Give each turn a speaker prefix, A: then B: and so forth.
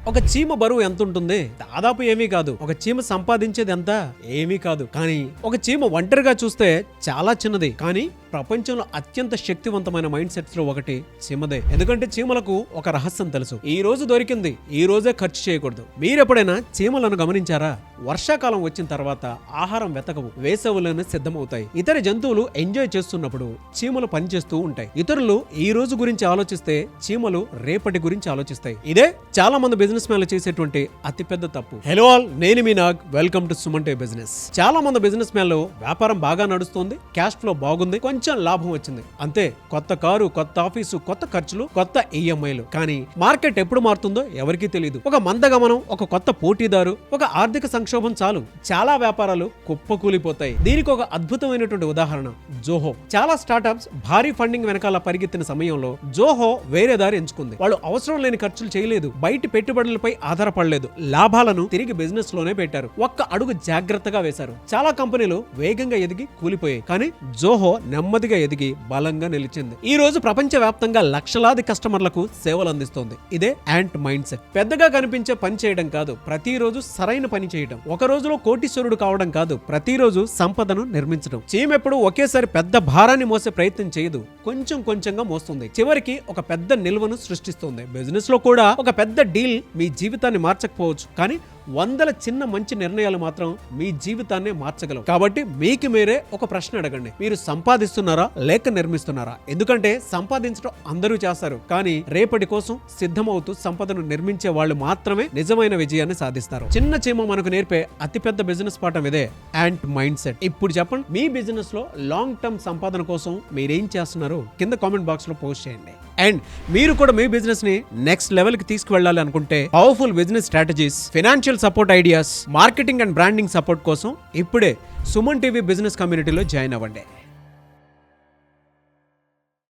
A: ఒక చీమ బరువు ఎంత ఉంటుంది? దాదాపు ఏమీ కాదు. ఒక చీమ సంపాదించేది ఎంత? ఏమీ కాదు. కానీ ఒక చీమ ఒంటరిగా చూస్తే చాలా చిన్నది. కానీ ప్రపంచంలో అత్యంత శక్తివంతమైన మైండ్ సెట్స్ లో ఒకటి చీమదే. ఎందుకంటే చీమలకు ఒక రహస్యం తెలుసు. ఈ రోజు దొరికింది ఈ రోజే ఖర్చు చేయకూడదు. మీరెప్పుడైనా చీమలను గమనించారా? వర్షాకాలం వచ్చిన తర్వాత ఆహారం వెతకవు, వేసవులను సిద్ధమవుతాయి. ఇతర జంతువులు ఎంజాయ్ చేస్తున్నప్పుడు చీమలు పనిచేస్తూ ఉంటాయి. ఇతరులు ఈ రోజు గురించి ఆలోచిస్తే చీమలు రేపటి గురించి ఆలోచిస్తాయి. ఇదే చాలా మంది బిజినెస్ మ్యాన్లు చేసేటువంటి అతిపెద్ద తప్పు. హలో ఆల్, నేను మీ నాగ్. వెల్కమ్ టు సుమన్ టే బిజినెస్. చాలా మంది బిజినెస్ మ్యాన్లు వ్యాపారం బాగా నడుస్తుంది, క్యాష్ ఫ్లో బాగుంది, కొంచెం లాభం వచ్చింది, అంతే. కొత్త కారు, కొత్త ఆఫీసు, కొత్త ఖర్చులు, కొత్త ఈఎంఐలు. కానీ మార్కెట్ ఎప్పుడు మారుతుందో ఎవరికీ తెలియదు. ఒక మందగమనం, ఒక కొత్త పోటీదారు, ఒక ఆర్థిక సంక్షోభం చాలు చాలా వ్యాపారాలు కుప్పకూలిపోతాయి. దీనికి ఒక అద్భుతమైనటువంటి ఉదాహరణ జోహో. చాలా స్టార్టప్స్ భారీ ఫండింగ్ వెనకాల పరిగెత్తిన సమయంలో జోహో వేరే దారి ఎంచుకుంది. వాళ్ళు అవసరం లేని ఖర్చులు చేయలేదు, బయటి పెట్టుబడులపై ఆధారపడలేదు, లాభాలను తిరిగి బిజినెస్ లోనే పెట్టారు. ఒక్క అడుగు జాగ్రత్తగా వేశారు. చాలా కంపెనీలు వేగంగా ఎదిగి కూలిపోయాయి, కానీ జోహో నెమ్మదిగా ఎదిగి బలంగా నిలిచింది. ఈ రోజు ప్రపంచ వ్యాప్తంగా లక్షలాది కస్టమర్లకు సేవలు అందిస్తోంది. ఇదే యాంట్ మైండ్ సెట్. పెద్దగా కనిపించే పని చేయడం కాదు, ప్రతిరోజు సరైన పని చేయడం. ఒక రోజులో కోటీశ్వరుడు కావడం కాదు, ప్రతిరోజు సంపదను నిర్మించడం. చీమ ఎప్పుడు ఒకేసారి పెద్ద భారాన్ని మోసే ప్రయత్నం చేయదు, కొంచెం కొంచెంగా మోస్తుంది. చివరికి ఒక పెద్ద నిల్వను సృష్టిస్తుంది. బిజినెస్ లో కూడా ఒక పెద్ద డీల్ మీ జీవితాన్ని మార్చకపోవచ్చు, కానీ వందల చిన్న మంచి నిర్ణయాలు మాత్రం మీ జీవితాన్ని మార్చగలవు. కాబట్టి మీకు మీరే ఒక ప్రశ్న అడగండి, మీరు సంపాదిస్తున్నారా లేక నిర్మిస్తున్నారా? ఎందుకంటే సంపాదించడం అందరూ చేస్తారు, కానీ రేపటి కోసం సిద్ధమవుతూ సంపదను నిర్మించే వాళ్ళు మాత్రమే నిజమైన విజయాన్ని సాధిస్తారు. చిన్న చీమ మనకు నేర్పే అతిపెద్ద బిజినెస్ పాఠం ఇదే, యాంట్ మైండ్ సెట్. ఇప్పుడు చెప్పండి, మీ బిజినెస్ లో లాంగ్ టర్మ్ సంపాదన కోసం మీరేం చేస్తున్నారు? కింద కామెంట్ బాక్స్ లో పోస్ట్ చేయండి. అండ్ మీరు కూడా మీ బిజినెస్ ని నెక్స్ట్ లెవెల్ కి తీసుకువెళ్ళాలి అనుకుంటే powerful business strategies, financial support ideas, marketing and branding support కోసం ఇప్పుడే సుమన్ టీవీ బిజినెస్ కమ్యూనిటీలో జాయిన్ అవ్వండి.